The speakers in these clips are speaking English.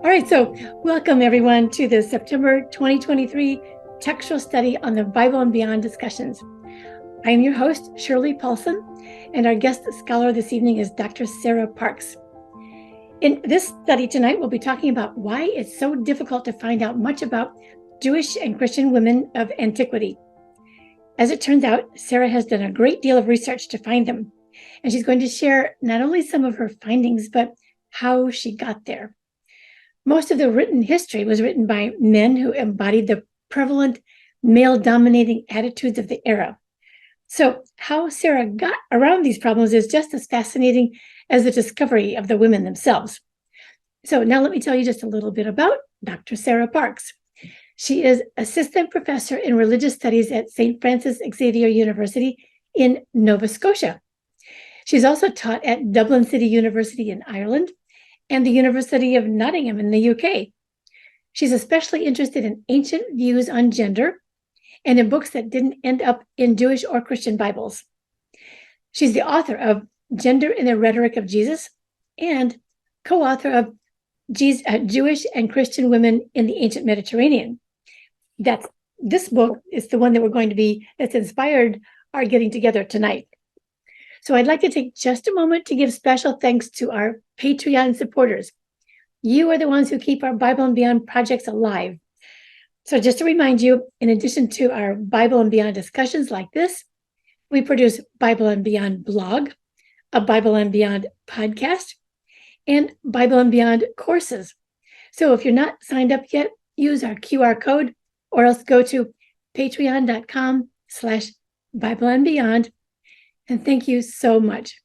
All right, so welcome everyone to the September 2023 textual study on the Bible and Beyond discussions. I am your host, Shirley Paulson, and our guest scholar this evening is Dr. Sara Parks. In this study tonight, we'll be talking about why it's so difficult to find out much about Jewish and Christian women of antiquity. As it turns out, Sara has done a great deal of research to find them, and she's going to share not only some of her findings, but how she got there. Most of the written history was written by men who embodied the prevalent male-dominating attitudes of the era. So how Sara got around these problems is just as fascinating as the discovery of the women themselves. So now let me tell you just a little bit about Dr. Sara Parks. She is assistant professor in religious studies at St. Francis Xavier University in Nova Scotia. She's also taught at Dublin City University in Ireland and the University of Nottingham in the UK. She's especially interested in ancient views on gender and in books that didn't end up in Jewish or Christian Bibles. She's the author of Gender in the Rhetoric of Jesus and co-author of Jewish and Christian Women in the Ancient Mediterranean. This book is the one that's inspired our getting together tonight. So I'd like to take just a moment to give special thanks to our Patreon supporters. You are the ones who keep our Bible and Beyond projects alive. So just to remind you, in addition to our Bible and Beyond discussions like this, we produce Bible and Beyond blog, a Bible and Beyond podcast, and Bible and Beyond courses. So if you're not signed up yet, use our QR code or else go to patreon.com/Bible and Beyond. And thank you so much.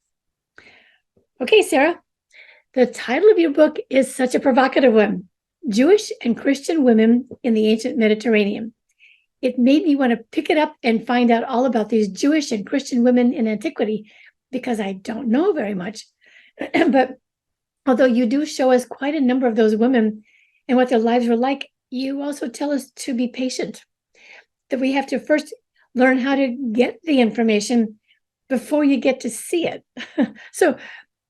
Okay, Sara, the title of your book is such a provocative one, Jewish and Christian Women in the Ancient Mediterranean. It made me want to pick it up and find out all about these Jewish and Christian women in antiquity because I don't know very much. But although you do show us quite a number of those women and what their lives were like, you also tell us to be patient, that we have to first learn how to get the information before you get to see it. So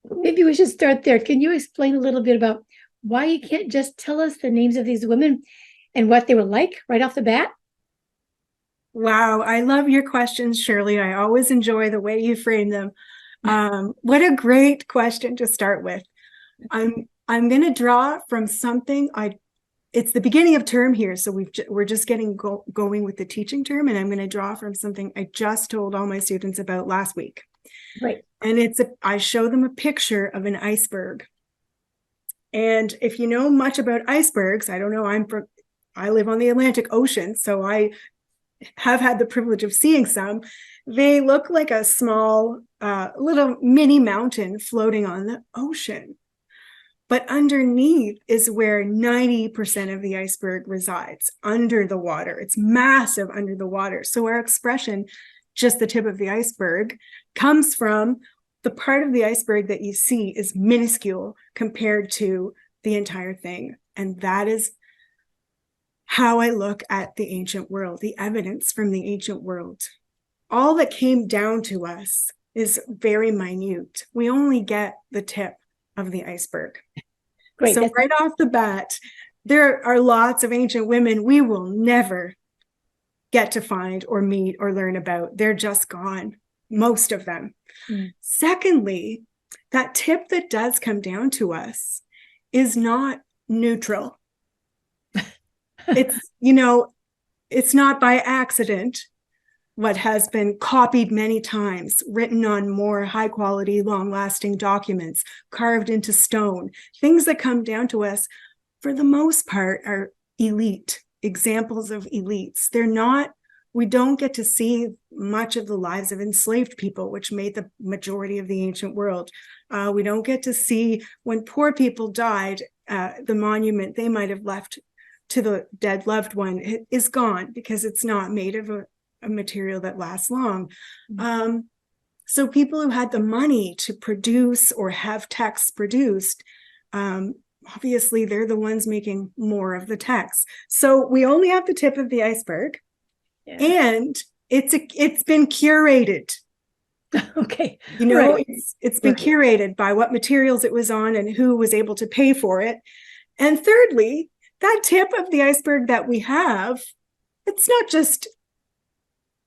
maybe we should start there. Can you explain a little bit about why you can't just tell us the names of these women and what they were like right off the bat? Wow, I love your questions, Shirley. I always enjoy the way you frame them. What a great question to start with. I'm going to draw from something it's the beginning of term here, so we're just getting going with the teaching term, and I'm going to draw from something I just told all my students about last week. Right. And I show them a picture of an iceberg. And if you know much about icebergs, I don't know, I live on the Atlantic Ocean, so I have had the privilege of seeing some. They look like a small little mini mountain floating on the ocean. But underneath is where 90% of the iceberg resides, under the water. It's massive under the water. So our expression, just the tip of the iceberg, comes from the part of the iceberg that you see is minuscule compared to the entire thing. And that is how I look at the ancient world, the evidence from the ancient world. All that came down to us is very minute. We only get the tip of the iceberg. Great. So right off the bat, there are lots of ancient women we will never get to find or meet or learn about. They're just gone, most of them. Secondly, that tip that does come down to us is not neutral. It's not by accident what has been copied many times, written on more high quality, long lasting documents, carved into stone. Things that come down to us, for the most part, are elite, examples of elites. We don't get to see much of the lives of enslaved people, which made the majority of the ancient world. We don't get to see when poor people died, the monument they might have left to the dead loved one is gone because it's not made of a material that lasts long. So people who had the money to produce or have texts produced, obviously they're the ones making more of the texts. So we only have the tip of the iceberg, and it's been curated. Okay. Right. It's been curated by what materials it was on and who was able to pay for it. And thirdly, that tip of the iceberg that we have, it's not just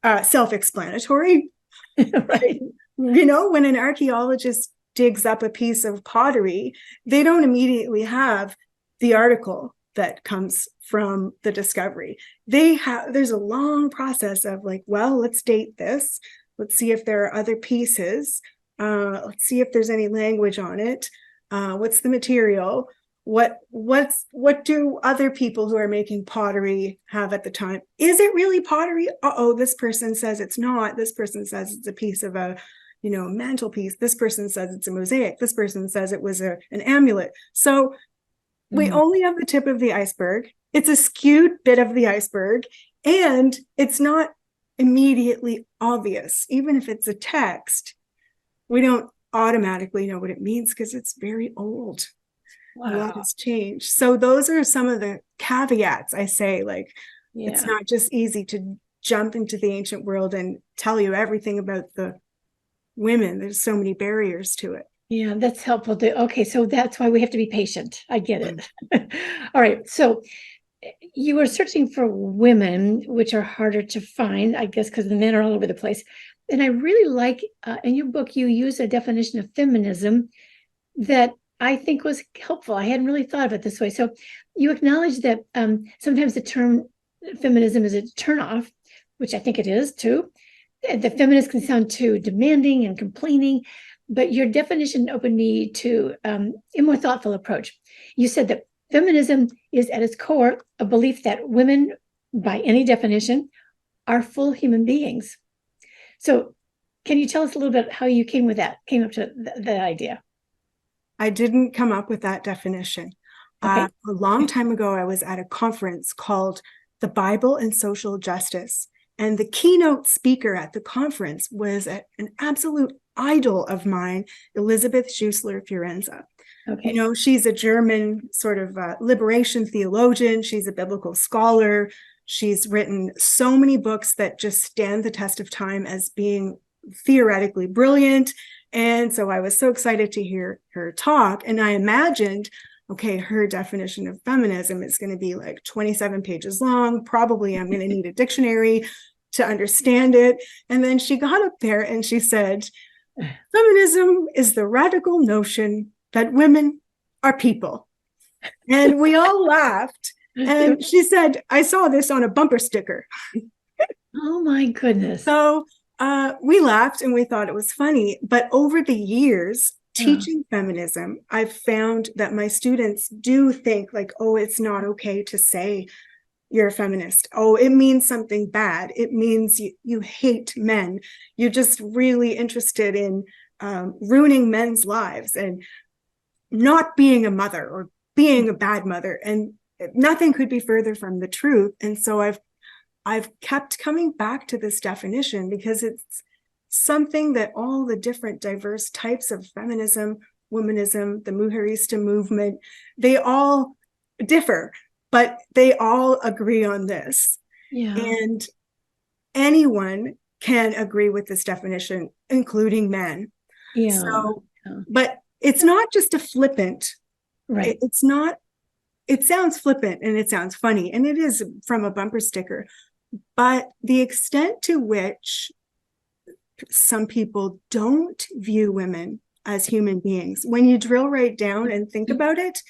self-explanatory. Right. When an archaeologist digs up a piece of pottery, they don't immediately have the article that comes from the discovery. There's a long process of like, well, let's date this. Let's see if there are other pieces. Let's see if there's any language on it. What's the material? What do other people who are making pottery have at the time? Is it really pottery? This person says it's not. This person says it's a piece of a mantelpiece. This person says it's a mosaic. This person says it was an amulet. So we only have the tip of the iceberg. It's a skewed bit of the iceberg, and it's not immediately obvious. Even if it's a text, we don't automatically know what it means because it's very old. Wow. A lot has changed. So those are some of the caveats I say, like, it's not just easy to jump into the ancient world and tell you everything about the women. There's so many barriers to it. Yeah, that's helpful. Okay, so that's why we have to be patient. I get it. All right. So you were searching for women, which are harder to find, I guess, because the men are all over the place. And I really like, in your book, you use a definition of feminism that I think was helpful. I hadn't really thought of it this way. So you acknowledge that sometimes the term feminism is a turnoff, which I think it is too. The feminist can sound too demanding and complaining, but your definition opened me to a more thoughtful approach. You said that feminism is at its core a belief that women, by any definition, are full human beings. So can you tell us a little bit how you came up to that idea? I didn't come up with that definition. Okay. A long time ago, I was at a conference called The Bible and Social Justice. And the keynote speaker at the conference was an absolute idol of mine, Elisabeth Schussler-Fiorenza. Okay. She's a German sort of liberation theologian. She's a biblical scholar. She's written so many books that just stand the test of time as being theoretically brilliant. And so I was so excited to hear her talk. And I imagined, okay, her definition of feminism is going to be like 27 pages long. Probably I'm going to need a dictionary to understand it. And then she got up there and she said, feminism is the radical notion that women are people. And we all laughed. And she said, I saw this on a bumper sticker. Oh my goodness. So we laughed and we thought it was funny. But over the years, teaching feminism, I've found that my students do think like, oh, it's not okay to say you're a feminist. Oh, it means something bad. It means you hate men. You're just really interested in ruining men's lives and not being a mother or being a bad mother. And nothing could be further from the truth. And so I've kept coming back to this definition because it's something that all the different diverse types of feminism, womanism, the Mujerista movement, they all differ, but they all agree on this. Yeah. And anyone can agree with this definition, including men. Yeah. So, but it's not just a flippant, right? It's not, it sounds flippant and it sounds funny, and it is from a bumper sticker, but the extent to which some people don't view women as human beings, when you drill right down and think about it,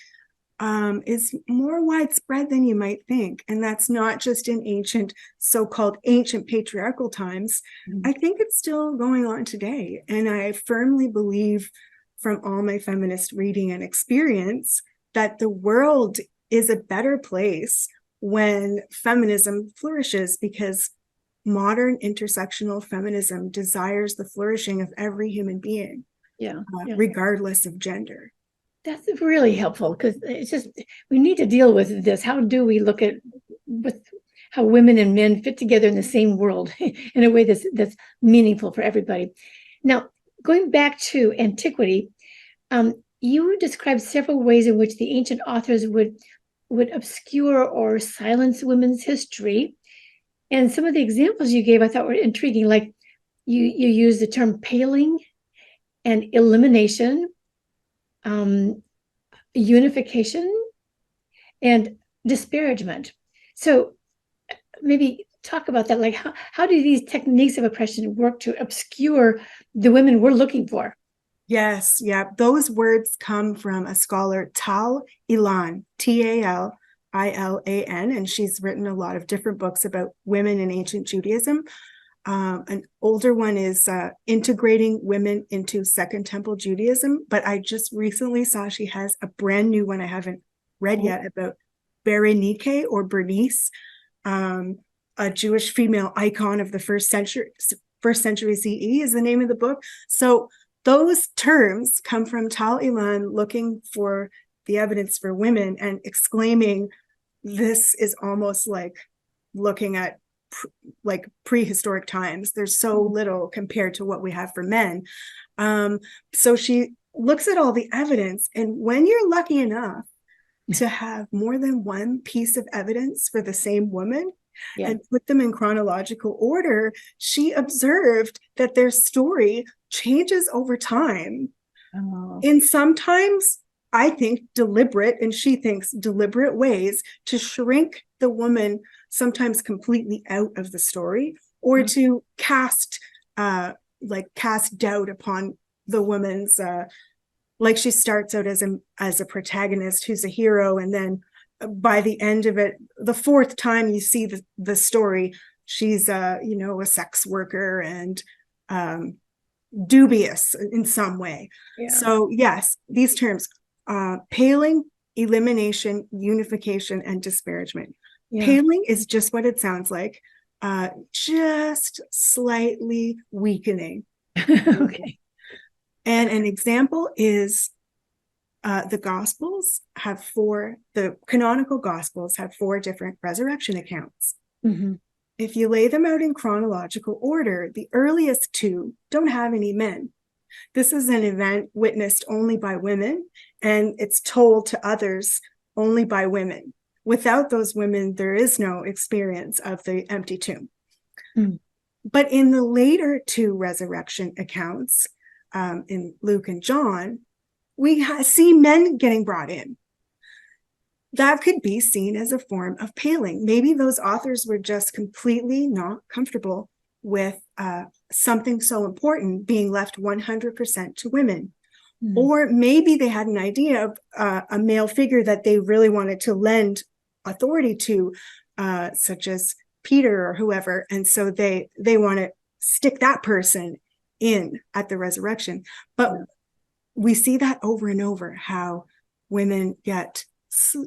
is more widespread than you might think. And that's not just in ancient, so-called ancient patriarchal times. Mm-hmm. I think it's still going on today. And I firmly believe from all my feminist reading and experience that the world is a better place when feminism flourishes, because modern intersectional feminism desires the flourishing of every human being, regardless of gender. That's really helpful, because it's just, we need to deal with this. How do we look at how women and men fit together in the same world in a way that's meaningful for everybody? Now, going back to Antiquity, you described several ways in which the ancient authors would obscure or silence women's history. And some of the examples you gave I thought were intriguing, like you used the term paling and elimination, unification, and disparagement. So maybe talk about that. Like, how do these techniques of oppression work to obscure the women we're looking for? Yes, yeah. Those words come from a scholar, Tal Ilan, T-A-L-I-L-A-N, and she's written a lot of different books about women in ancient Judaism. An older one is Integrating Women into Second Temple Judaism, but I just recently saw she has a brand new one I haven't read yet about Berenike or Bernice, a Jewish female icon of the first century CE is the name of the book. So those terms come from Tal Ilan looking for the evidence for women and exclaiming, this is almost like looking at like prehistoric times. There's so little compared to what we have for men. So she looks at all the evidence, and when you're lucky enough to have more than one piece of evidence for the same woman, and put them in chronological order, she observed that their story changes over time. In sometimes, I think, deliberate, and she thinks deliberate ways to shrink the woman sometimes completely out of the story, or to cast doubt upon the woman's, like she starts out as a protagonist who's a hero, and then by the end of it, the fourth time you see the story, she's a sex worker and dubious in some way. So yes, these terms, paling, elimination, unification, and disparagement. Paling is just what it sounds like, just slightly weakening. Okay. And an example is the canonical Gospels have 4 different resurrection accounts. If you lay them out in chronological order, the earliest 2 don't have any men. This is an event witnessed only by women, and it's told to others only by women. Without those women, there is no experience of the empty tomb. But in the later 2 resurrection accounts, in Luke and John, we see men getting brought in. That could be seen as a form of paling. Maybe those authors were just completely not comfortable with something so important being left 100% to women. Or maybe they had an idea of a male figure that they really wanted to lend authority to, such as Peter or whoever. And so they want to stick that person in at the resurrection. But we see that over and over, how women get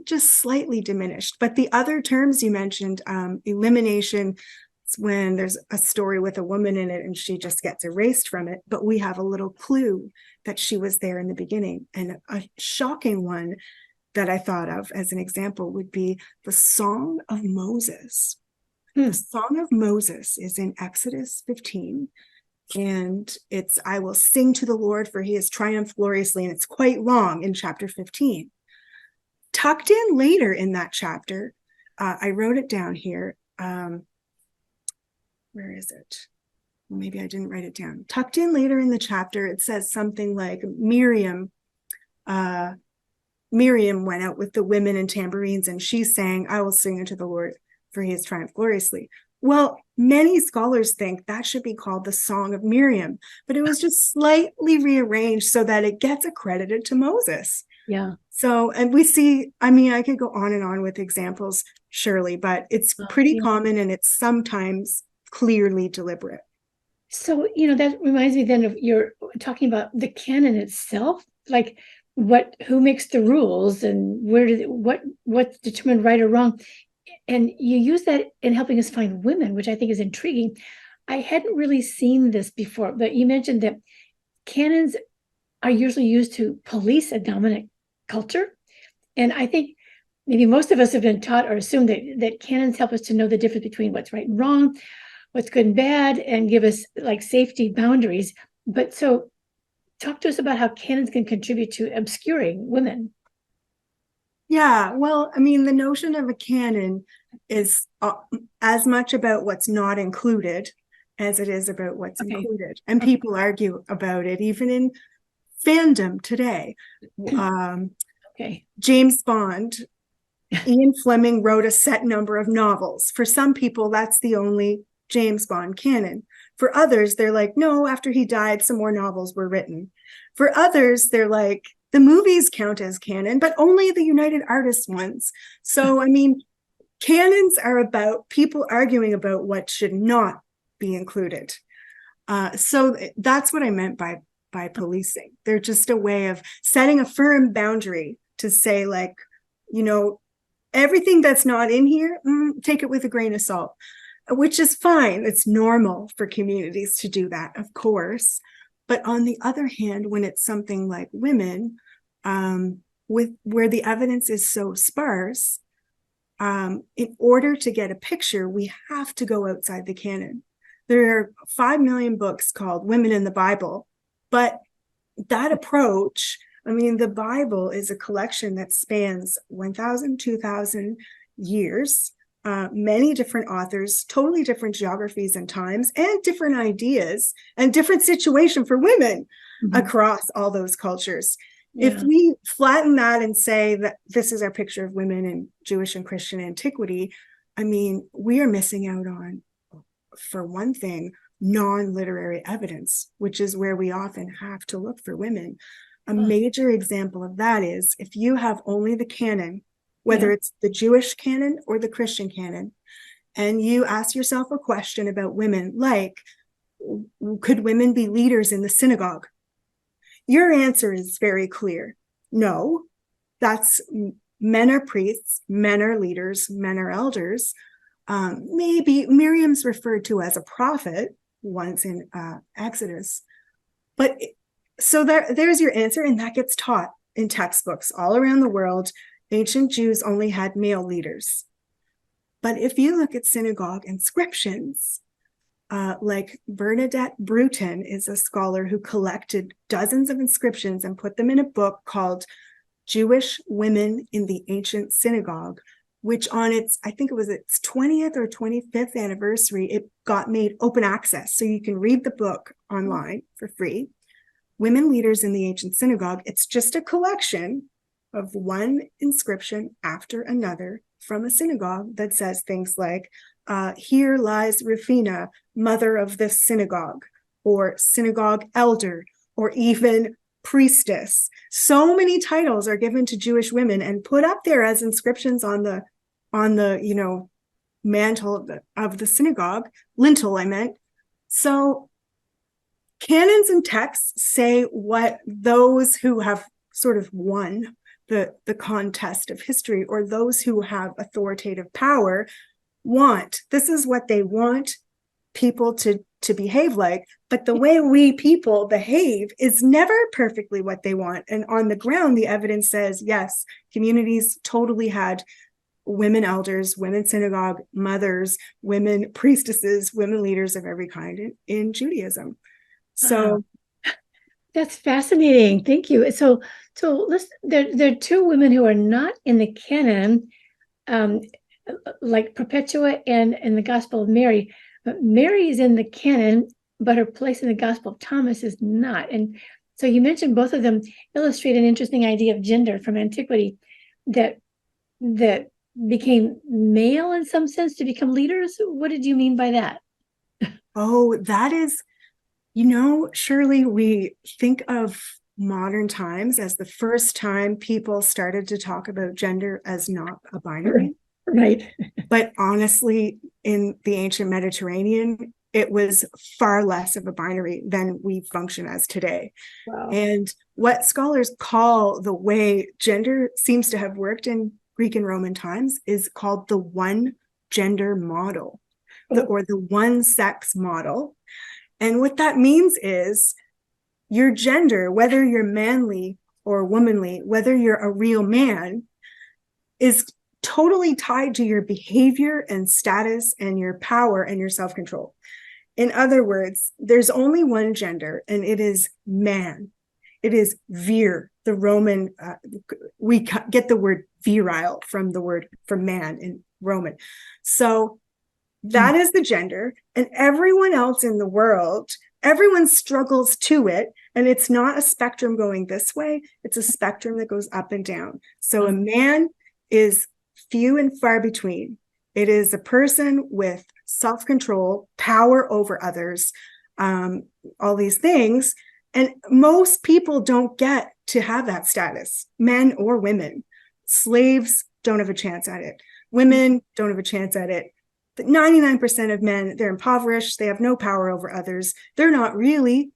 just slightly diminished. But the other terms you mentioned, elimination, it's when there's a story with a woman in it and she just gets erased from it. But we have a little clue that she was there in the beginning. And a shocking one that I thought of as an example would be the Song of Moses. The Song of Moses is in Exodus 15. And it's, I will sing to the Lord, for he has triumphed gloriously. And it's quite long in chapter 15. Tucked in later in that chapter, I wrote it down here. Where is it? Well, maybe I didn't write it down. Tucked in later in the chapter, it says something like Miriam went out with the women and tambourines, and she sang, I will sing unto the Lord, for he has triumphed gloriously. Well, many scholars think that should be called the Song of Miriam, but it was just slightly rearranged so that it gets accredited to Moses. So, and we see, I mean, I could go on and on with examples, Shirley, but it's pretty common, and it's sometimes clearly deliberate. So, that reminds me then of you're talking about the canon itself, like who makes the rules and what's determined right or wrong. And you use that in helping us find women, which I think is intriguing. I hadn't really seen this before, but you mentioned that canons are usually used to police a dominant culture. And I think maybe most of us have been taught or assumed that canons help us to know the difference between what's right and wrong, what's good and bad, and give us like safety boundaries. But so talk to us about how canons can contribute to obscuring women. Yeah, well, I mean, the notion of a canon is as much about what's not included as it is about what's included. And people argue about it, even in fandom today. James Bond Ian Fleming wrote a set number of novels. For some people, that's the only James Bond canon. For others, they're like, no, after he died, some more novels were written. For others, they're like, the movies count as canon, but only the United Artists ones. So, I mean, canons are about people arguing about what should not be included. So that's what I meant by policing. They're just a way of setting a firm boundary to say, like, everything that's not in here, take it with a grain of salt, which is fine. It's normal for communities to do that, of course. But on the other hand, when it's something like women, where the evidence is so sparse, in order to get a picture, we have to go outside the canon. There are 5 million books called Women in the Bible, but that approach, I mean, the Bible is a collection that spans 1,000, 2,000 years, many different authors, totally different geographies and times, and different ideas and different situation for women across all those cultures. Yeah. If we flatten that and say that this is our picture of women in Jewish and Christian antiquity, I mean, we are missing out on, for one thing, non-literary evidence, which is where we often have to look for women. A major example of that is if you have only the canon, whether it's the Jewish canon or the Christian canon, and you ask yourself a question about women, like, could women be leaders in the synagogue? Your answer is very clear. No, that's men are priests, men are leaders, men are elders. Maybe Miriam's referred to as a prophet once in Exodus. But so there's your answer, and that gets taught in textbooks all around the world. Ancient Jews only had male leaders. But if you look at synagogue inscriptions, like Bernadette Bruton is a scholar who collected dozens of inscriptions and put them in a book called Jewish Women in the Ancient Synagogue, which on its 20th or 25th anniversary, it got made open access. So you can read the book online for free. Women Leaders in the Ancient Synagogue. It's just a collection of one inscription after another from a synagogue that says things like, here lies Rufina, mother of this synagogue, or synagogue elder, or even priestess. So many titles are given to Jewish women and put up there as inscriptions on the mantle of the synagogue, lintel, I meant. So canons and texts say what those who have sort of won the contest of history, or those who have authoritative power, want. This is what they want people to behave like. But the way we people behave is never perfectly what they want. And on the ground, the evidence says, yes, communities totally had women elders, women synagogue mothers, women priestesses, women leaders of every kind in Judaism. So that's fascinating. Thank you. So listen, there are two women who are not in the canon, like Perpetua and in the Gospel of Mary. But Mary is in the canon, but her place in the Gospel of Thomas is not. And so you mentioned both of them illustrate an interesting idea of gender from antiquity that became male in some sense to become leaders. What did you mean by that? Oh, that is, Shirley, we think of modern times as the first time people started to talk about gender as not a binary. Right. But honestly, in the ancient Mediterranean, it was far less of a binary than we function as today. Wow. And what scholars call the way gender seems to have worked in Greek and Roman times is called the one gender model, or the one sex model. And what that means is your gender, whether you're manly or womanly, whether you're a real man, is totally tied to your behavior and status and your power and your self-control. In other words, there's only one gender, and it is man. It is vir, the Roman, we get the word virile from the word for man in Roman. So that is the gender, and everyone else in the world, everyone struggles to it, and it's not a spectrum going this way, it's a spectrum that goes up and down. So a man is few and far between. It is a person with self-control, power over others, all these things. And most people don't get to have that status, men or women. Slaves don't have a chance at it. Women don't have a chance at it. But 99% of men, they're impoverished. They have no power over others. They're not really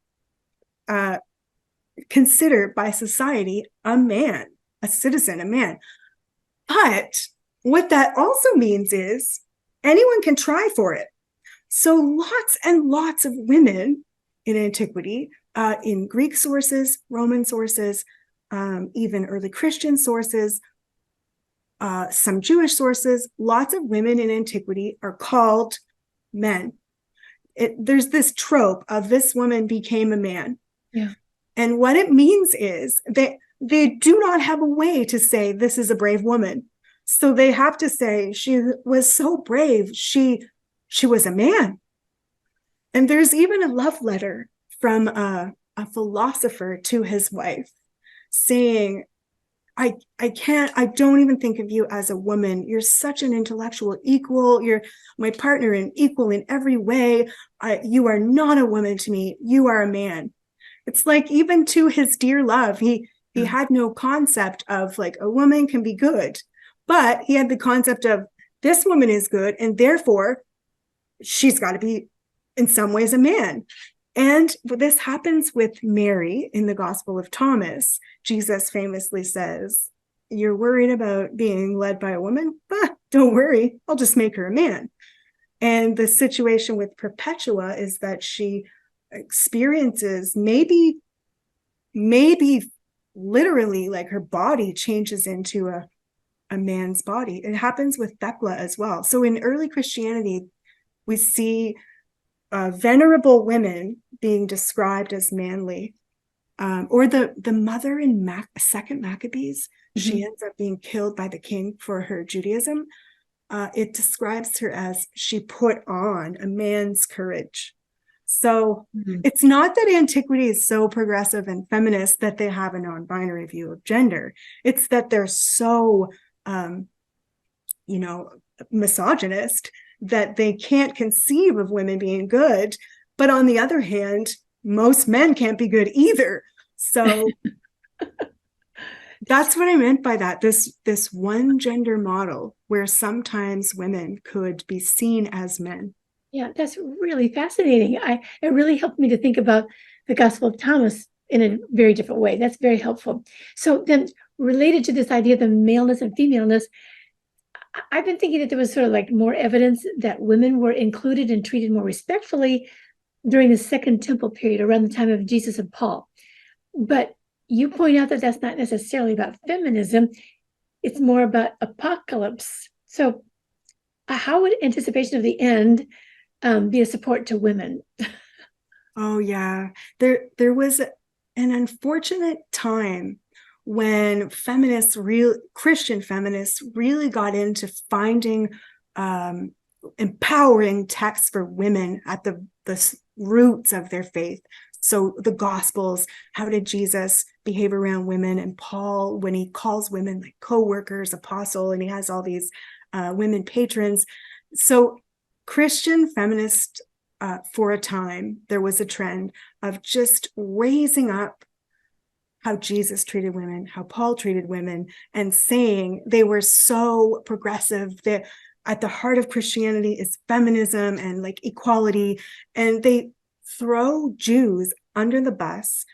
considered by society a man, a citizen, a man. But what that also means is anyone can try for it. So lots and lots of women in antiquity, in Greek sources, Roman sources, even early Christian sources, some Jewish sources, lots of women in antiquity are called men. There's this trope of this woman became a man. Yeah. And what it means is that they do not have a way to say this is a brave woman. So they have to say she was so brave, she was a man. And there's even a love letter from a philosopher to his wife saying, I don't even think of you as a woman. You're such an intellectual equal. You're my partner and equal in every way. You are not a woman to me. You are a man. It's like even to his dear love, he had no concept of like a woman can be good, but he had the concept of this woman is good and therefore she's got to be in some ways a man. And this happens with Mary in the Gospel of Thomas. Jesus famously says, you're worried about being led by a woman? Don't worry, I'll just make her a man. And the situation with Perpetua is that she experiences maybe literally like her body changes into a man's body. It happens with Thecla as well. So in early Christianity, we see venerable women being described as manly, or the mother in Second Maccabees, she ends up being killed by the king for her Judaism. It describes her as she put on a man's courage. So it's not that antiquity is so progressive and feminist that they have a non-binary view of gender. It's that they're so, misogynist that they can't conceive of women being good. But on the other hand, most men can't be good either. So that's what I meant by that. This one gender model where sometimes women could be seen as men. Yeah, that's really fascinating. It really helped me to think about the Gospel of Thomas in a very different way. That's very helpful. So then related to this idea of the maleness and femaleness, I've been thinking that there was sort of like more evidence that women were included and treated more respectfully during the Second Temple period around the time of Jesus and Paul. But you point out that that's not necessarily about feminism. It's more about apocalypse. So how would anticipation of the end be a support to women? Oh, yeah. There was an unfortunate time when Christian feminists really got into finding empowering texts for women at the roots of their faith. So the Gospels, how did Jesus behave around women? And Paul, when he calls women like co-workers, apostle, and he has all these women patrons. So Christian feminists, for a time, there was a trend of just raising up how Jesus treated women, how Paul treated women, and saying they were so progressive. That at the heart of Christianity is feminism and like equality. And they throw Jews under the bus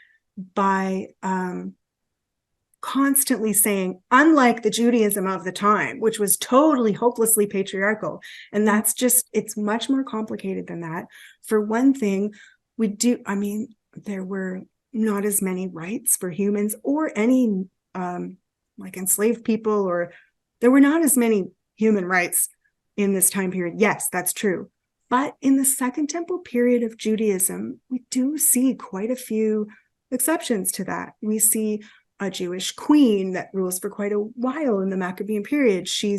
by constantly saying, unlike the Judaism of the time, which was totally hopelessly patriarchal. And that's just, it's much more complicated than that. For one thing, there were not as many rights for humans or any like enslaved people, or there were not as many human rights in this time period. Yes, that's true. But in the Second Temple period of Judaism, we do see quite a few exceptions to that. We see a Jewish queen that rules for quite a while in the Maccabean period. She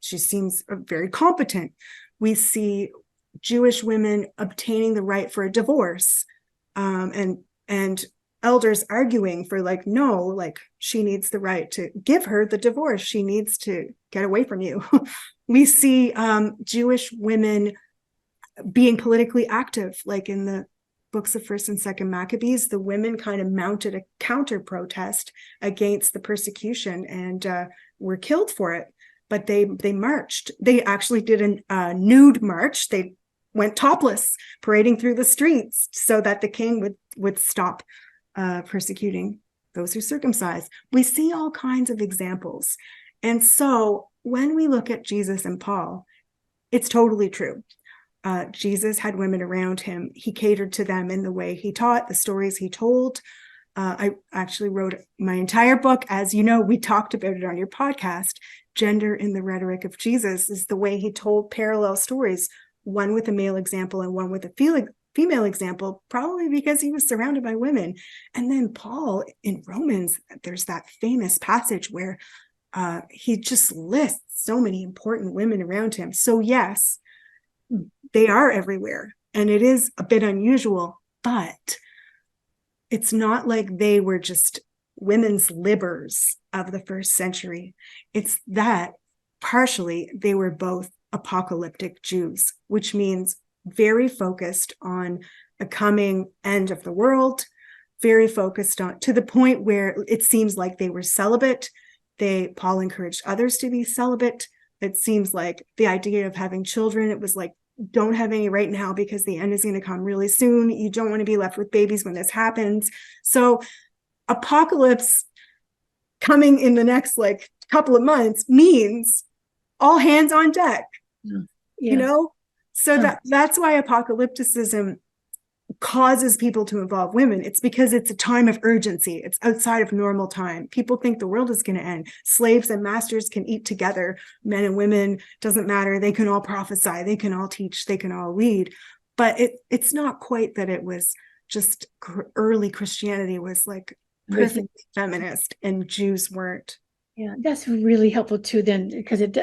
seems very competent. We see Jewish women obtaining the right for a divorce, and elders arguing for like, no, like she needs the right to give her the divorce. She needs to get away from you. We see Jewish women being politically active, like in the books of First and Second Maccabees. The women kind of mounted a counter protest against the persecution and were killed for it. But they marched. They actually did a nude march. They went topless, parading through the streets so that the king would stop persecuting those who circumcise. We see all kinds of examples. And so when we look at Jesus and Paul, it's totally true. Jesus had women around him. He catered to them in the way he taught, the stories he told. I actually wrote my entire book. As you know, we talked about it on your podcast. Gender in the Rhetoric of Jesus is the way he told parallel stories, one with a male example and one with a female example, probably because he was surrounded by women. And then Paul in Romans, there's that famous passage where he just lists so many important women around him. So yes, they are everywhere, and it is a bit unusual, but it's not like they were just women's libbers of the first century. It's that partially they were both apocalyptic Jews, which means very focused on a coming end of the world, very focused on, to the point where it seems like they were celibate. Paul encouraged others to be celibate. It seems like the idea of having children, it was like, don't have any right now because the end is going to come really soon. You don't want to be left with babies when this happens. So apocalypse coming in the next like couple of months means all hands on deck. Yeah. You know? So that's why apocalypticism causes people to involve women. It's because it's a time of urgency. It's outside of normal time. People think the world is going to end. Slaves and masters can eat together. Men and women, doesn't matter. They can all prophesy. They can all teach. They can all lead. But it's not quite that it was just early Christianity was like perfectly feminist and Jews weren't. Yeah, that's really helpful too then, because it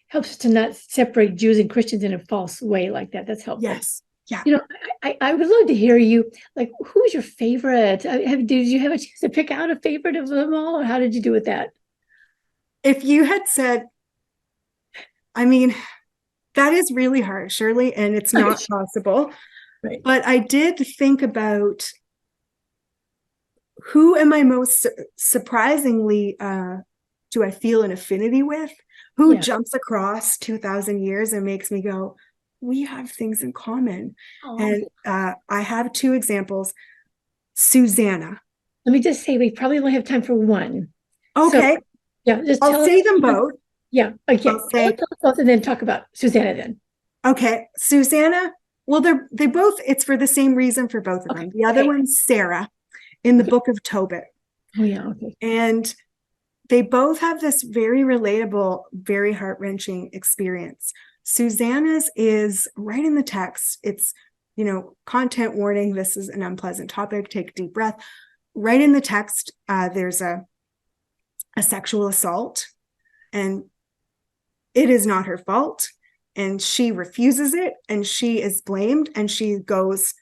helps to not separate Jews and Christians in a false way like that. That's helpful. Yes. Yeah. You know, I would love to hear you, like, who's your favorite? Did you have a chance to pick out a favorite of them all, or how did you do with that? If you had said, I mean, that is really hard, Shirley, and it's not possible. Right. But I did think about who am I most surprisingly do I feel an affinity with? Who jumps across 2,000 years and makes me go, we have things in common. Oh. And I have two examples. Susanna. Let me just say, we probably only have time for one. Okay. So, yeah, I'll say them both. Yeah. Okay. Tell us both and then talk about Susanna then. Okay. Susanna. Well, they both, it's for the same reason for both of them. The other one's Sarah in the book of Tobit. Oh, yeah. Okay. And they both have this very relatable, very heart-wrenching experience. Susanna's is right in the text. It's, content warning. This is an unpleasant topic. Take a deep breath. Right in the text, there's a sexual assault, and it is not her fault. And she refuses it, and she is blamed, and she goes,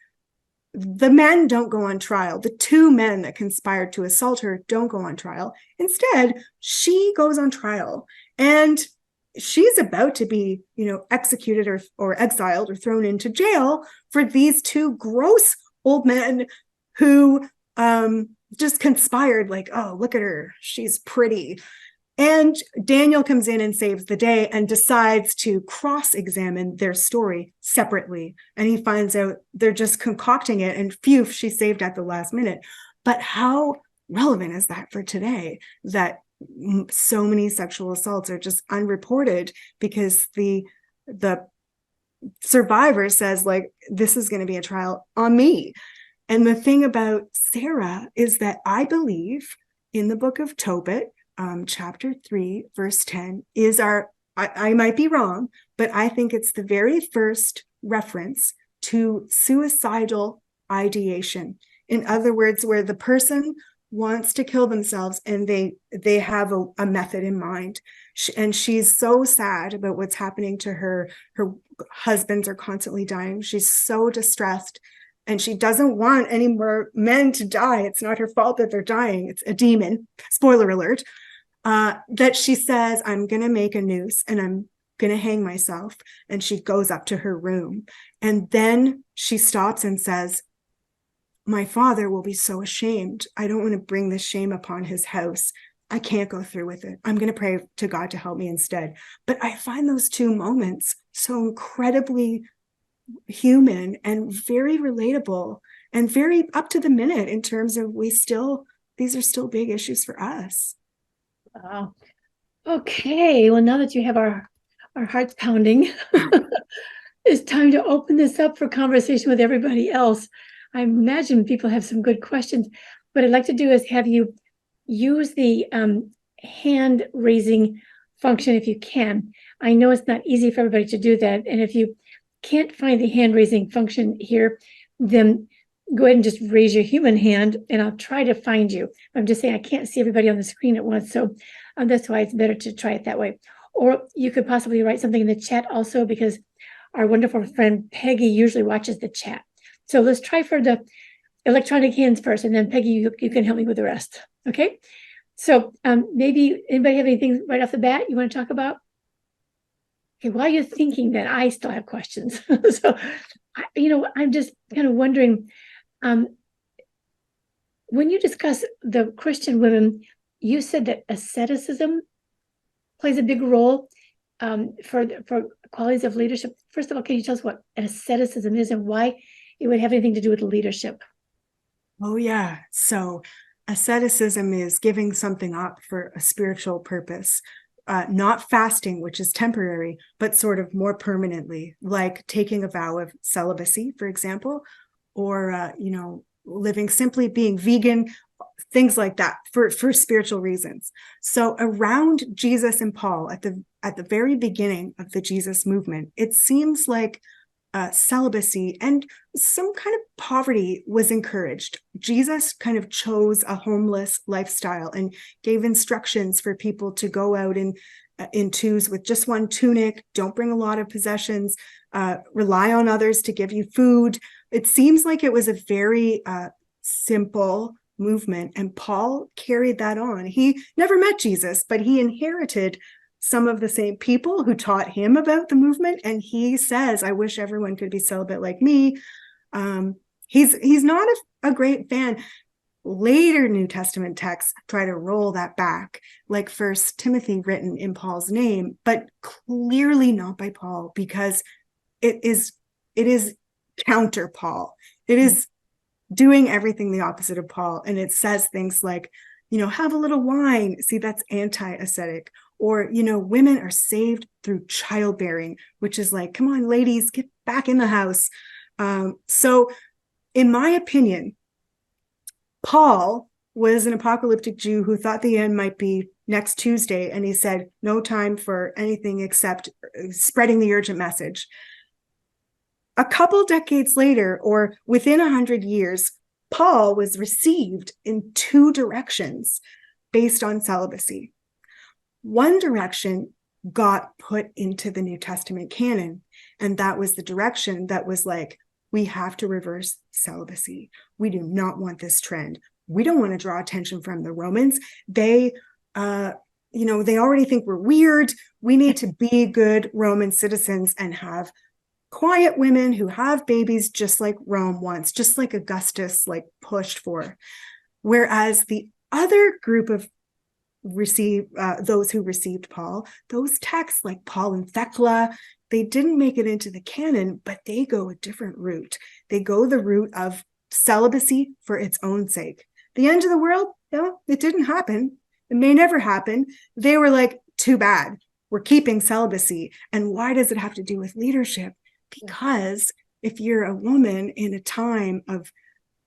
the men don't go on trial. The two men that conspired to assault her don't go on trial. Instead, she goes on trial, and she's about to be, executed or exiled or thrown into jail for these two gross old men who just conspired, like, oh, look at her, she's pretty. And Daniel comes in and saves the day and decides to cross-examine their story separately. And he finds out they're just concocting it, and phew, she's saved at the last minute. But how relevant is that for today, that so many sexual assaults are just unreported because the survivor says, like, this is going to be a trial on me. And the thing about Sarah is that I believe in the book of Tobit, chapter 3, verse 10 is I might be wrong, but I think it's the very first reference to suicidal ideation. In other words, where the person wants to kill themselves and they have a method in mind. And she's so sad about what's happening to her. Her husbands are constantly dying. She's so distressed and she doesn't want any more men to die. It's not her fault that they're dying. It's a demon. Spoiler alert. That she says, I'm going to make a noose and I'm going to hang myself. And she goes up to her room. And then she stops and says, my father will be so ashamed. I don't want to bring this shame upon his house. I can't go through with it. I'm going to pray to God to help me instead. But I find those two moments so incredibly human and very relatable and very up to the minute in terms of these are still big issues for us. Wow. Okay. Well, now that you have our hearts pounding, it's time to open this up for conversation with everybody else. I imagine people have some good questions. What I'd like to do is have you use the hand raising function if you can. I know it's not easy for everybody to do that. And if you can't find the hand raising function here, then go ahead and just raise your human hand and I'll try to find you. I'm just saying I can't see everybody on the screen at once. So that's why it's better to try it that way. Or you could possibly write something in the chat also, because our wonderful friend Peggy usually watches the chat. So let's try for the electronic hands first, and then Peggy, you can help me with the rest. Okay. So maybe anybody have anything right off the bat you want to talk about? Okay, while you're thinking that, I still have questions. So, I'm just kind of wondering, when you discuss the Christian women, you said that asceticism plays a big role for qualities of leadership. First of all, can you tell us what asceticism is and why it would have anything to do with leadership? Oh, yeah. So asceticism is giving something up for a spiritual purpose, not fasting, which is temporary, but sort of more permanently, like taking a vow of celibacy, for example, or, living simply, being vegan, things like that for spiritual reasons. So around Jesus and Paul at the very beginning of the Jesus movement, it seems like celibacy and some kind of poverty was encouraged. Jesus kind of chose a homeless lifestyle and gave instructions for people to go out in twos with just one tunic, don't bring a lot of possessions, rely on others to give you food. It seems like it was a very simple movement, and Paul carried that on. He never met Jesus, but he inherited some of the same people who taught him about the movement. And he says, I wish everyone could be celibate like me. He's not a great fan. Later New Testament texts try to roll that back, like First Timothy written in Paul's name, but clearly not by Paul, because it is counter Paul. It is doing everything the opposite of Paul. And it says things like, have a little wine. See, that's anti-ascetic. Or, women are saved through childbearing, which is like, come on, ladies, get back in the house. So in my opinion, Paul was an apocalyptic Jew who thought the end might be next Tuesday. And he said, no time for anything except spreading the urgent message. A couple decades later, or within 100 years, Paul was received in two directions based on celibacy. One direction got put into the New Testament canon, and that was the direction that was like, we have to reverse celibacy. We do not want this trend. We don't want to draw attention from the Romans. They already think we're weird. We need to be good Roman citizens and have quiet women who have babies, just like Rome wants, just like Augustus pushed for. Whereas the other group of those who received Paul, those texts like Paul and Thecla, they didn't make it into the canon, but they go a different route. They go the route of celibacy for its own sake. The end of the world, it didn't happen. It may never happen. They were like, too bad. We're keeping celibacy. And why does it have to do with leadership? Because if you're a woman in a time of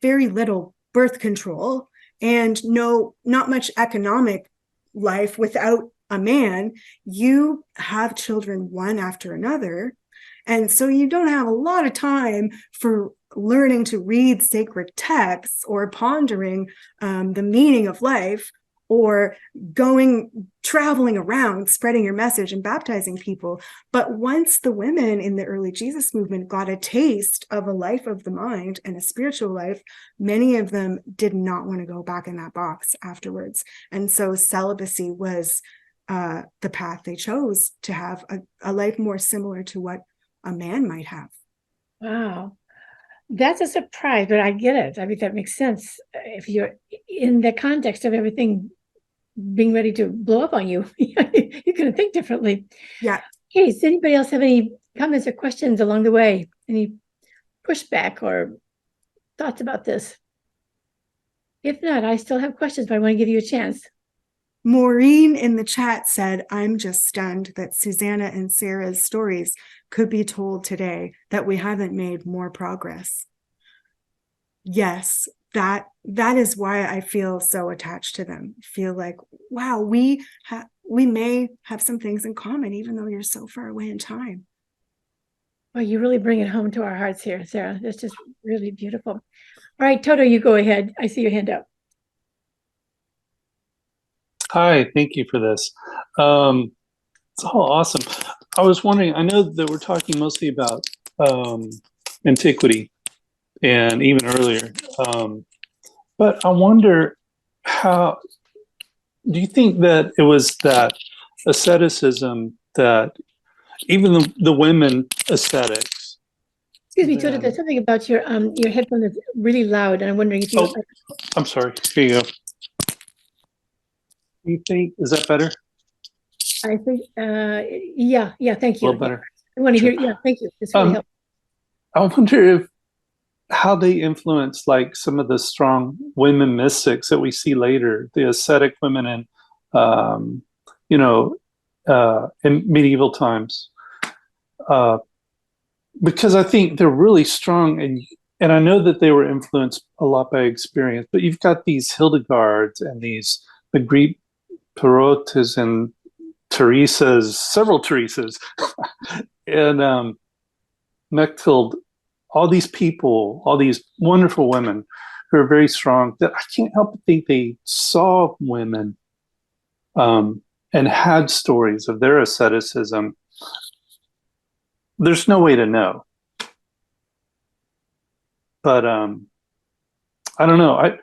very little birth control and not much economic life without a man, you have children one after another. And so you don't have a lot of time for learning to read sacred texts or pondering the meaning of life. or traveling around, spreading your message and baptizing people. But once the women in the early Jesus movement got a taste of a life of the mind and a spiritual life, many of them did not want to go back in that box afterwards. And so celibacy was the path they chose to have a life more similar to what a man might have. Wow. That's a surprise, but I get it. I mean, that makes sense. If you're in the context of everything being ready to blow up on you, you're going to think differently. Yeah. Hey, does anybody else have any comments or questions along the way? Any pushback or thoughts about this? If not, I still have questions, but I want to give you a chance. Maureen in the chat said, I'm just stunned that Susanna and Sarah's stories could be told today, that we haven't made more progress. Yes, that is why I feel so attached to them. Feel like, wow, we may have some things in common, even though you're so far away in time. Well, you really bring it home to our hearts here, Sarah. That's just really beautiful. All right, Toto, you go ahead. I see your hand up. Hi, thank you for this. It's all awesome. I was wondering, I know that we're talking mostly about antiquity and even earlier, but I wonder, how do you think that it was that asceticism, that even the women ascetics? Excuse me, Toto, there's something about your headphone that's really loud, and I'm wondering if you... Oh, I'm sorry. Here you go. You think, is that better? I think, yeah, thank you. A little better. I want to hear, yeah, thank you. This really helps. I wonder how they influence like some of the strong women mystics that we see later, the ascetic women in, in medieval times. Because I think they're really strong, and I know that they were influenced a lot by experience, but you've got these Hildegards and these Marguerite Perottes and Teresas, several Teresas, and Mechthild, all these people, all these wonderful women who are very strong, that I can't help but think they saw women and had stories of their asceticism. There's no way to know. But I don't know.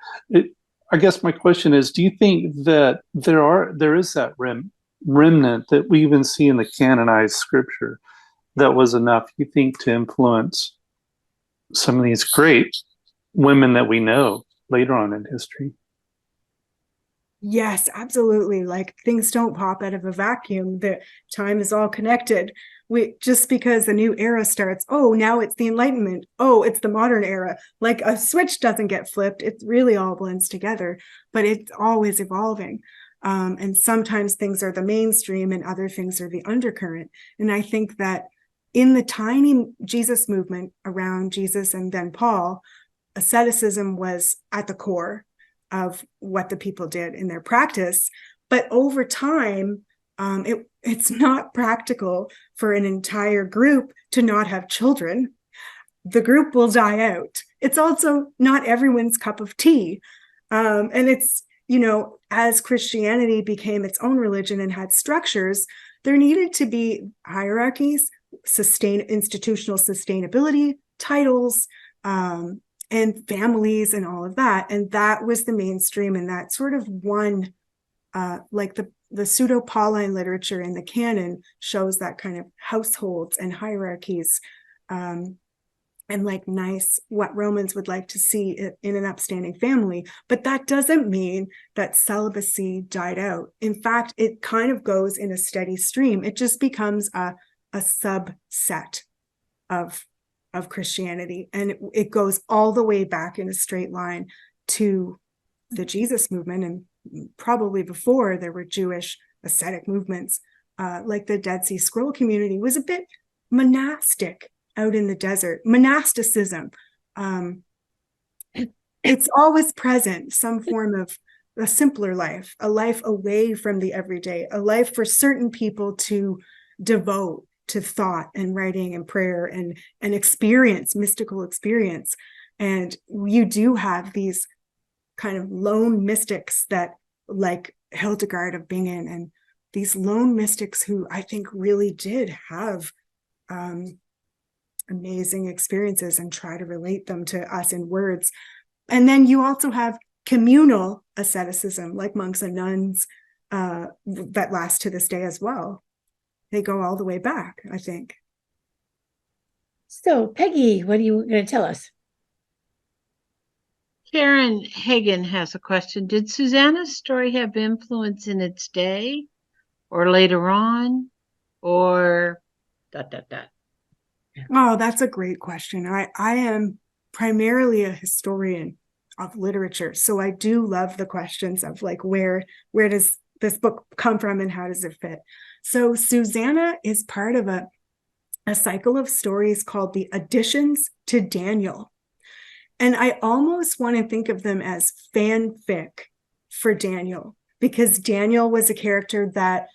I guess my question is, do you think that there is that remnant that we even see in the canonized scripture that was enough, you think, to influence some of these great women that we know later on in history? Yes, absolutely. Like, things don't pop out of a vacuum. The time is all connected. Just because a new era starts, oh, now it's the Enlightenment, oh, it's the modern era. Like, a switch doesn't get flipped. It really all blends together, but it's always evolving. And sometimes things are the mainstream and other things are the undercurrent. And I think that in the tiny Jesus movement around Jesus and then Paul, asceticism was at the core of what the people did in their practice. But over time, it's not practical for an entire group to not have children. The group will die out. It's also not everyone's cup of tea. And it's, as Christianity became its own religion and had structures, there needed to be hierarchies, institutional sustainability, titles, and families and all of that. And that was the mainstream. And that sort of one, like the pseudo-Pauline literature in the canon shows that kind of households and hierarchies, and like nice, what Romans would like to see in an upstanding family. But that doesn't mean that celibacy died out. In fact, it kind of goes in a steady stream. It just becomes a subset of Christianity. And it goes all the way back in a straight line to the Jesus movement. And probably before, there were Jewish ascetic movements, like the Dead Sea Scroll community was a bit monastic out in the desert. Monasticism, it's always present, some form of a simpler life, a life away from the everyday, a life for certain people to devote to thought and writing and prayer and experience, mystical experience. And you do have these kind of lone mystics that like Hildegard of Bingen and these lone mystics who I think really did have amazing experiences and try to relate them to us in words. And then you also have communal asceticism, like monks and nuns, that last to this day as well. They go all the way back, I think. So, Peggy, what are you going to tell us? Karen Hagen has a question. Did Susanna's story have influence in its day or later on or ... Oh, that's a great question. I am primarily a historian of literature, so I do love the questions of like where does this book come from and how does it fit? So Susanna is part of a cycle of stories called the Additions to Daniel. And I almost want to think of them as fanfic for Daniel, because Daniel was a character that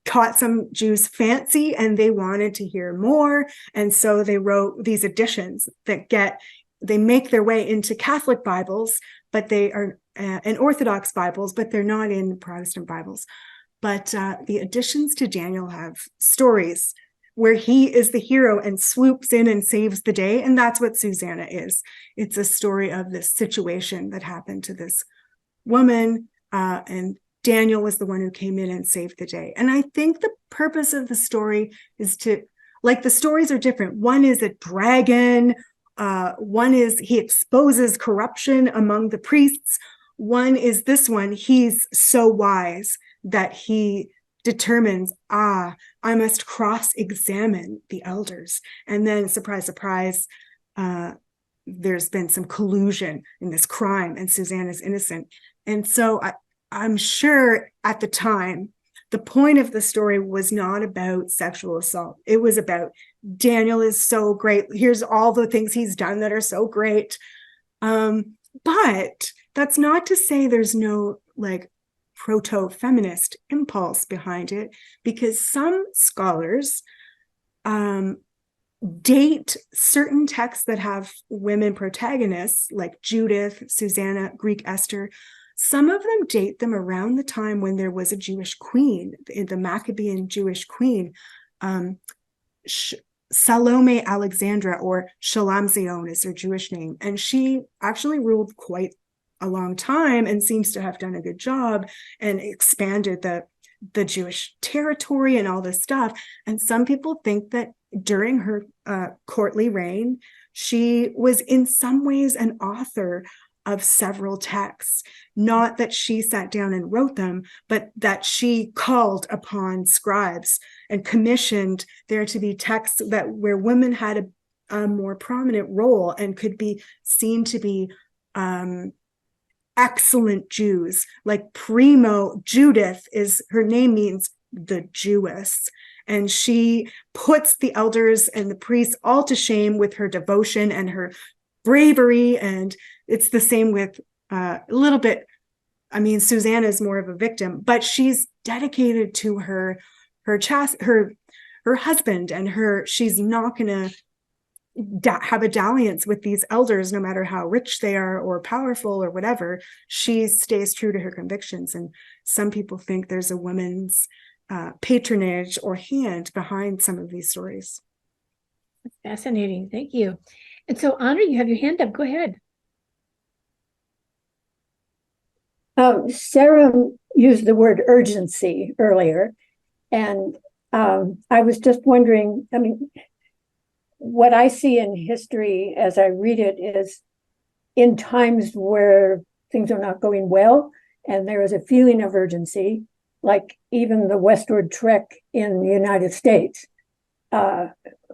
caught some Jews' fancy and they wanted to hear more. And so they wrote these additions that they make their way into Catholic Bibles, but they are and Orthodox Bibles, but they're not in Protestant Bibles. But the additions to Daniel have stories where he is the hero and swoops in and saves the day. And that's what Susanna is. It's a story of this situation that happened to this woman, and Daniel was the one who came in and saved the day. And I think the purpose of the story is to, like, the stories are different. One is a dragon. One is he exposes corruption among the priests. One is this one. He's so wise that he determines, I must cross-examine the elders. And then, surprise, surprise, there's been some collusion in this crime and Susanna's innocent. And so I'm sure at the time, the point of the story was not about sexual assault. It was about Daniel is so great. Here's all the things he's done that are so great. But that's not to say there's no like proto-feminist impulse behind it, because some scholars date certain texts that have women protagonists, like Judith, Susanna, Greek Esther. Some of them date them around the time when there was a Jewish queen, the Maccabean Jewish queen, Salome Alexandra, or Shalamzion is her Jewish name. And she actually ruled quite a long time and seems to have done a good job and expanded the Jewish territory and all this stuff. And some people think that during her courtly reign, she was in some ways an author of several texts, not that she sat down and wrote them, but that she called upon scribes and commissioned there to be texts that where women had a more prominent role and could be seen to be excellent Jews. Like Primo Judith, her name means the Jewess. And she puts the elders and the priests all to shame with her devotion and her bravery. And it's the same with a little bit, I mean, Susanna is more of a victim, but she's dedicated to her husband, and she's not going to have a dalliance with these elders, no matter how rich they are or powerful or whatever. She stays true to her convictions. And some people think there's a woman's patronage or hand behind some of these stories. That's fascinating. Thank you. And so, Honor, you have your hand up. Go ahead. Sarah used the word urgency earlier, and I was just wondering, I mean, what I see in history as I read it is in times where things are not going well and there is a feeling of urgency, like even the westward trek in the United States.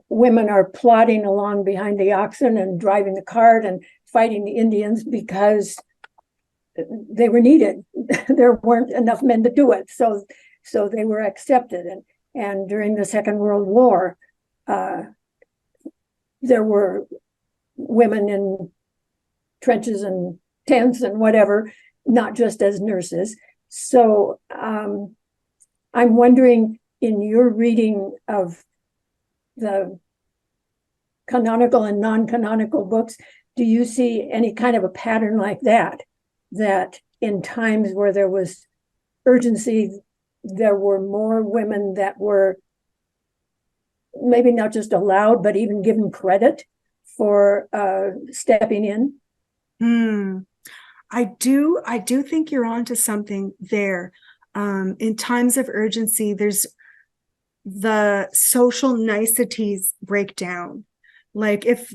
Women are plodding along behind the oxen and driving the cart and fighting the Indians because they were needed. There weren't enough men to do it, so they were accepted. And during the Second World War, there were women in trenches and tents and whatever, not just as nurses. So I'm wondering, in your reading of the canonical and non-canonical books, do you see any kind of a pattern like that in times where there was urgency, there were more women that were maybe not just allowed, but even given credit for stepping in? I do think you're onto something there. In times of urgency, there's the social niceties break down. Like if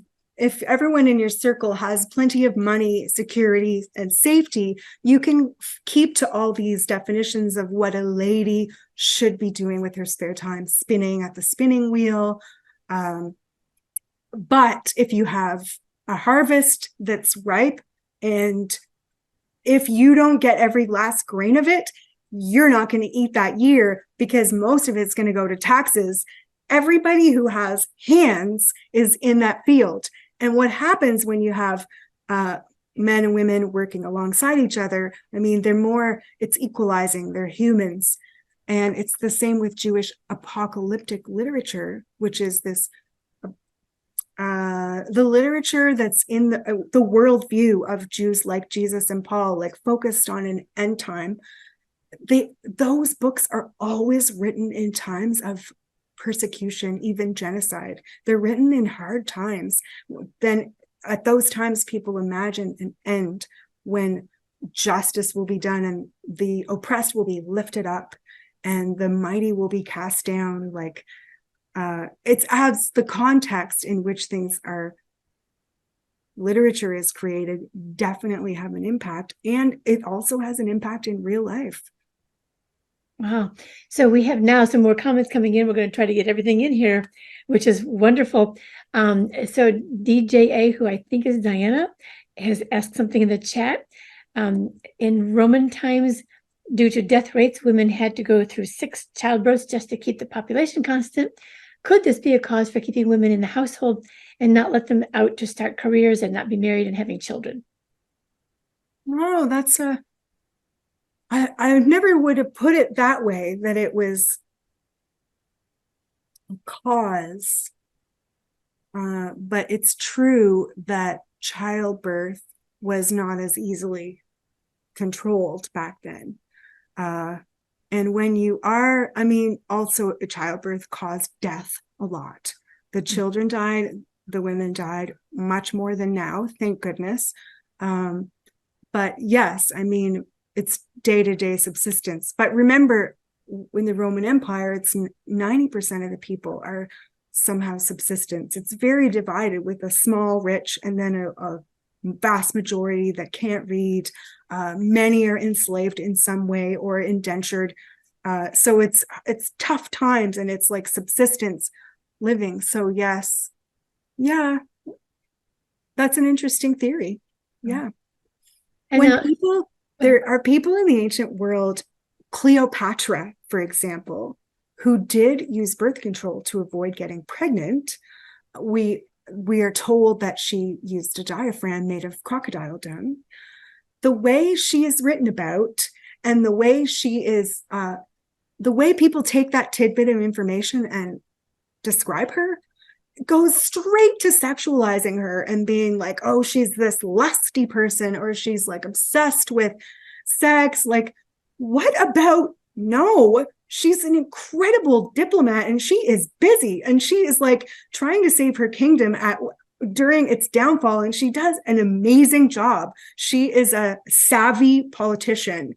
everyone in your circle has plenty of money, security, and safety, you can keep to all these definitions of what a lady should be doing with her spare time, spinning at the spinning wheel. But if you have a harvest that's ripe, and if you don't get every last grain of it, you're not going to eat that year because most of it's going to go to taxes. Everybody who has hands is in that field. And what happens when you have men and women working alongside each other? I mean, it's equalizing, they're humans. And it's the same with Jewish apocalyptic literature, which is this, the literature that's in the worldview of Jews like Jesus and Paul, like focused on an end time. Those books are always written in times of persecution, even genocide. They're written in hard times. Then at those times, people imagine an end when justice will be done and the oppressed will be lifted up and the mighty will be cast down. Like it adds the context in which literature is created, definitely have an impact. And it also has an impact in real life. Wow. So we have now some more comments coming in. We're going to try to get everything in here, which is wonderful. So DJA, who I think is Diana, has asked something in the chat. In Roman times, due to death rates, women had to go through 6 childbirths just to keep the population constant. Could this be a cause for keeping women in the household and not let them out to start careers and not be married and having children? No, that's I never would have put it that way, that it was a cause. But it's true that childbirth was not as easily controlled back then. And when you are, also childbirth caused death a lot. The children died, the women died much more than now, thank goodness. But yes, it's day-to-day subsistence. But remember, in the Roman Empire, it's 90% of the people are somehow subsistence. It's very divided, with a small rich and then a vast majority that can't read. Many are enslaved in some way or indentured. So it's tough times, and it's like subsistence living. So yes, yeah, that's an interesting theory. Yeah. And there are people in the ancient world, Cleopatra, for example, who did use birth control to avoid getting pregnant. We are told that she used a diaphragm made of crocodile dung. The way she is written about, and the way she is, the way people take that tidbit of information and describe her, goes straight to sexualizing her and being like, oh, she's this lusty person, or she's like obsessed with sex. Like, what about? No, she's an incredible diplomat, and she is busy, and she is like trying to save her kingdom during its downfall, and she does an amazing job. She is a savvy politician.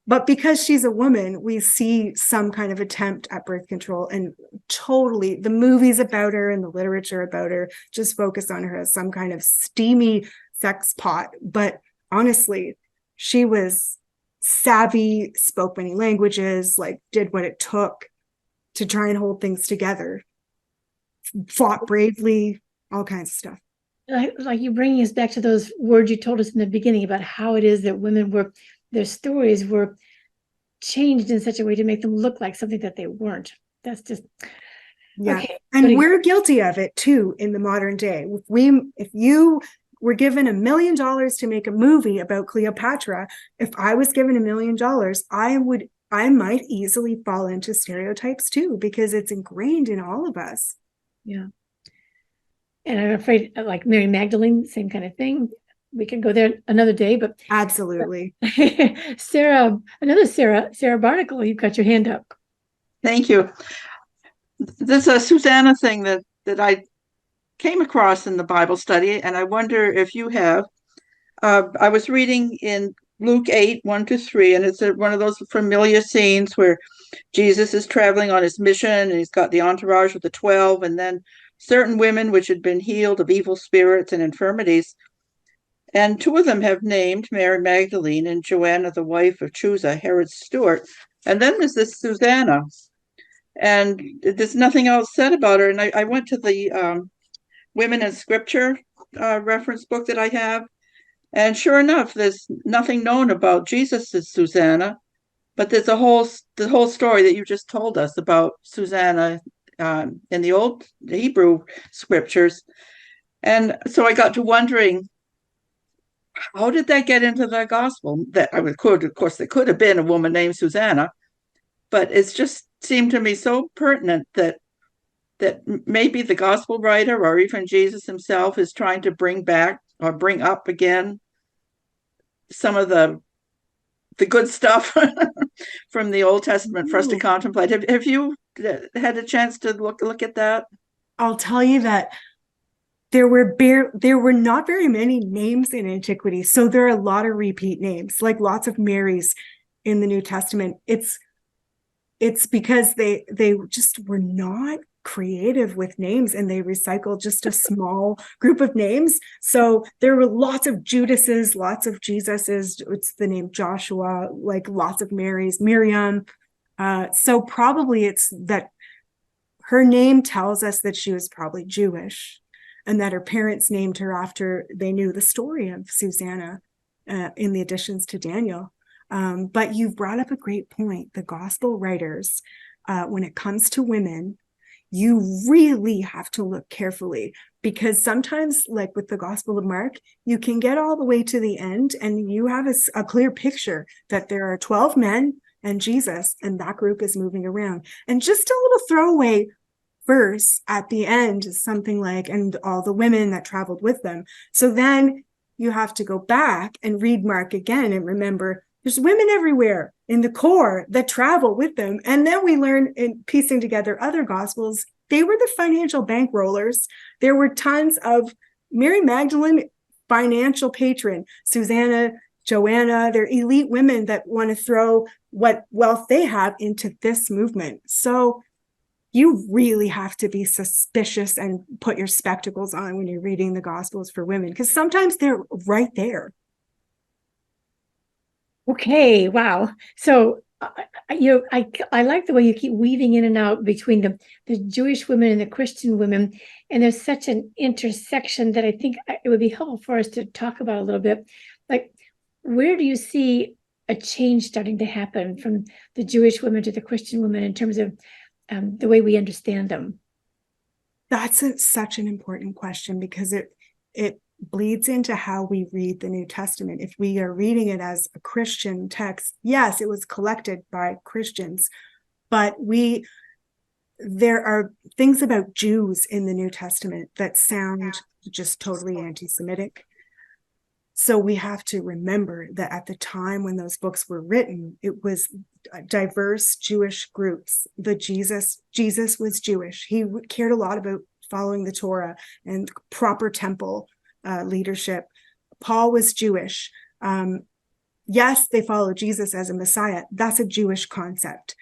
But because she's a woman, we see some kind of attempt at birth control, and totally the movies about her and the literature about her just focus on her as some kind of steamy sex pot. But honestly, she was savvy, spoke many languages, like did what it took to try and hold things together, fought bravely, all kinds of stuff. Like you bringing us back to those words you told us in the beginning about how it is that women their stories were changed in such a way to make them look like something that they weren't. That's just, yeah. Okay. And we're guilty of it too in the modern day. If you were given $1 million to make a movie about Cleopatra, if I was given $1 million, I might easily fall into stereotypes too, because it's ingrained in all of us. Yeah. And I'm afraid, like Mary Magdalene, same kind of thing. we can go there another day, but Absolutely. Sarah Barnacle, you've got your hand up. Thank you. There's a Susanna thing that I came across in the Bible study, and I wonder if you have. I was reading in Luke 8, 1-3, and it's one of those familiar scenes where Jesus is traveling on his mission, and he's got the entourage of the 12, and then certain women which had been healed of evil spirits and infirmities. And two of them have named Mary Magdalene and Joanna, the wife of Chuza, Herod's steward. And then there's this Susanna, and there's nothing else said about her. And I went to the Women in Scripture reference book that I have, and sure enough, there's nothing known about Jesus' Susanna, but there's the whole story that you just told us about Susanna in the old Hebrew scriptures. And so I got to wondering, how did that get into the gospel? That of course, there could have been a woman named Susanna, but it's just seemed to me so pertinent that maybe the gospel writer or even Jesus himself is trying to bring back or bring up again some of the good stuff from the Old Testament for us to contemplate. Have you had a chance to look at that? I'll tell you that there were not very many names in Antiquity, so there are a lot of repeat names, like lots of Marys in the New Testament. It's because they just were not creative with names, and they recycled just a small group of names. So there were lots of Judases, lots of Jesuses. It's the name Joshua, like lots of Marys, Miriam. So probably it's that her name tells us that she was probably Jewish, and that her parents named her after they knew the story of Susanna in the additions to Daniel. But you've brought up a great point. The gospel writers, when it comes to women, you really have to look carefully, because sometimes, like with the Gospel of Mark, you can get all the way to the end and you have a clear picture that there are 12 men and Jesus, and that group is moving around. And just a little throwaway verse at the end is something like, and all the women that traveled with them. So then you have to go back and read Mark again and remember there's women everywhere in the core that travel with them. And then we learn, in piecing together other gospels, they were the financial bankrollers. There were tons of Mary Magdalene, financial patron, Susanna, Joanna, they're elite women that want to throw what wealth they have into this movement. So you really have to be suspicious and put your spectacles on when you're reading the Gospels for women, because sometimes they're right there. Okay, wow. So I like the way you keep weaving in and out between the Jewish women and the Christian women, and there's such an intersection that I think it would be helpful for us to talk about a little bit. Like, where do you see a change starting to happen from the Jewish women to the Christian women in terms of the way we understand them? That's such an important question, because it bleeds into how we read the New Testament. If we are reading it as a Christian text, yes, it was collected by Christians, but there are things about Jews in the New Testament that sound just totally anti-Semitic. So we have to remember that at the time when those books were written, it was diverse Jewish groups. Jesus was Jewish. He cared a lot about following the Torah and proper temple leadership. Paul was Jewish. Yes, they followed Jesus as a Messiah. That's a Jewish concept.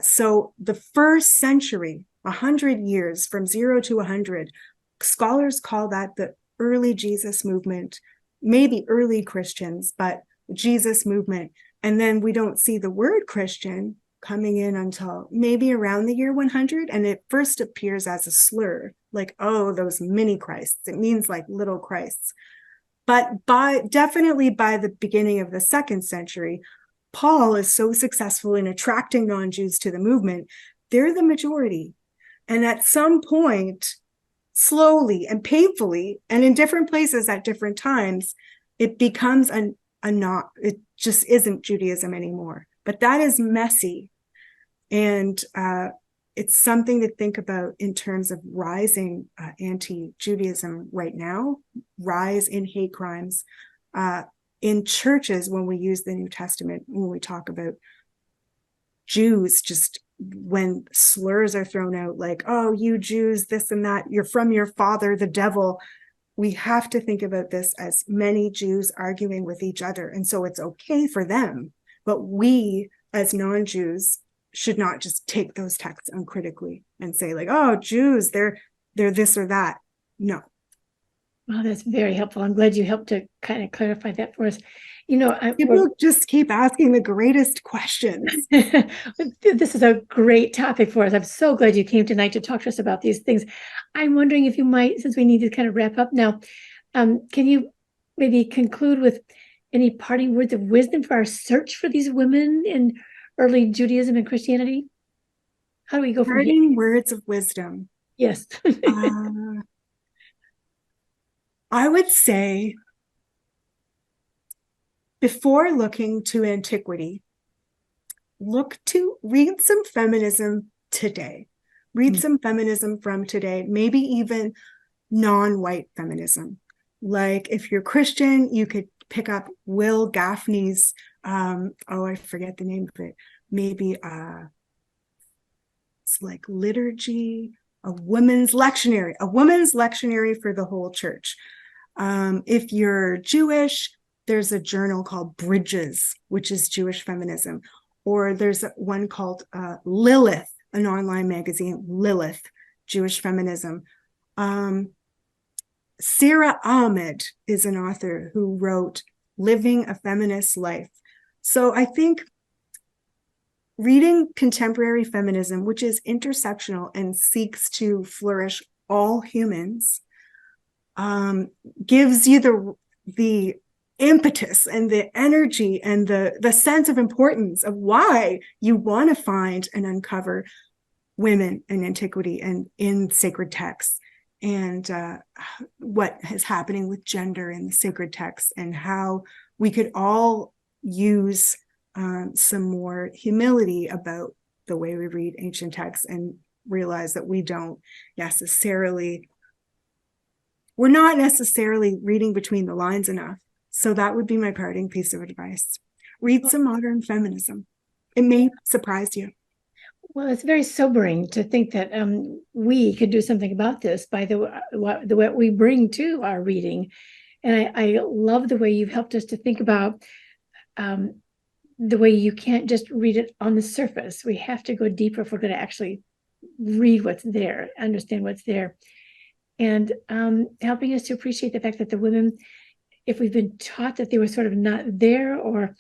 So the first century, 100 years, from 0 to 100, scholars call that the early Jesus movement, maybe early Christians, but Jesus movement. And then we don't see the word Christian coming in until maybe around the year 100. And it first appears as a slur, like, oh, those mini Christs. It means like little Christs. But definitely by the beginning of the 2nd century, Paul is so successful in attracting non-Jews to the movement. They're the majority. And at some point, slowly and painfully, and in different places at different times, it becomes it just isn't Judaism anymore. But that is messy. And it's something to think about in terms of rising anti-Judaism right now, rise in hate crimes in churches when we use the New Testament, when we talk about Jews, just when slurs are thrown out like, oh, you Jews, this and that, you're from your father, the devil. We have to think about this as many Jews arguing with each other. And so it's okay for them, but we as non-Jews should not just take those texts uncritically and say like, oh, Jews, they're this or that. No. Well, that's very helpful. I'm glad you helped to kind of clarify that for us. People just keep asking the greatest questions. This is a great topic for us. I'm so glad you came tonight to talk to us about these things. I'm wondering if you might, since we need to kind of wrap up now, can you maybe conclude with any parting words of wisdom for our search for these women in early Judaism and Christianity? How do we go from here? Parting words of wisdom. Yes. I would say, before looking to antiquity, read some feminism today. Read some feminism from today, maybe even non-white feminism. Like if you're Christian, you could pick up Will Gaffney's, I forget the name of it. Maybe it's like liturgy, a woman's lectionary for the whole church. If you're Jewish, there's a journal called Bridges, which is Jewish feminism. Or there's one called Lilith, an online magazine, Lilith, Jewish feminism. Sarah Ahmed is an author who wrote Living a Feminist Life. So I think reading contemporary feminism, which is intersectional and seeks to flourish all humans, gives you the impetus and the energy and the sense of importance of why you want to find and uncover women in antiquity and in sacred texts, and what is happening with gender in the sacred texts, and how we could all use some more humility about the way we read ancient texts and realize that we're not necessarily reading between the lines enough. So that would be my parting piece of advice. Read some modern feminism. It may surprise you. Well, it's very sobering to think that we could do something about this by what we bring to our reading. And I love the way you've helped us to think about the way you can't just read it on the surface. We have to go deeper if we're going to actually read what's there, understand what's there. And helping us to appreciate the fact that the women, if we've been taught that they were sort of not there or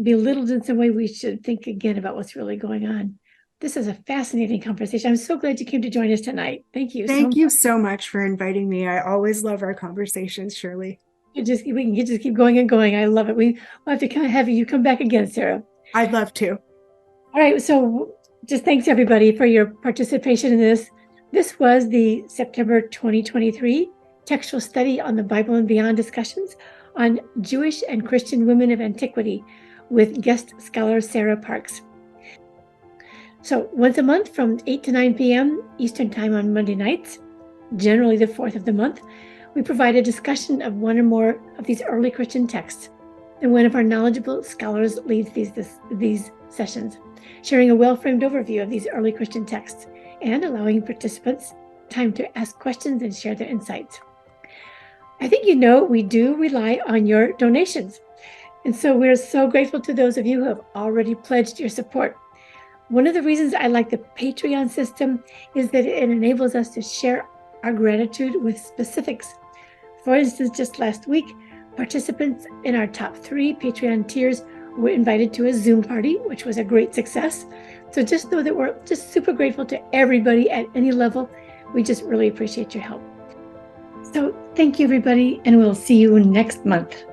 belittled in some way, we should think again about what's really going on. This is a fascinating conversation. I'm so glad you came to join us tonight. Thank you. Thank you so much for inviting me. I always love our conversations, Shirley. We can just keep going and going. I love it. We'll have to kind of have you come back again, Sarah. I'd love to. All right. So just thanks everybody for your participation in this. This was the September 2023 textual study on the Bible and Beyond discussions on Jewish and Christian women of antiquity with guest scholar Sara Parks. So once a month from 8 to 9 p.m. Eastern Time on Monday nights, generally the 4th of the month, we provide a discussion of one or more of these early Christian texts. And one of our knowledgeable scholars leads these sessions, sharing a well-framed overview of these early Christian texts and allowing participants time to ask questions and share their insights. I think we do rely on your donations. And so we're so grateful to those of you who have already pledged your support. One of the reasons I like the Patreon system is that it enables us to share our gratitude with specifics. For instance, just last week, participants in our top 3 Patreon tiers were invited to a Zoom party, which was a great success. So just know that we're just super grateful to everybody at any level. We just really appreciate your help. So thank you, everybody, and we'll see you next month.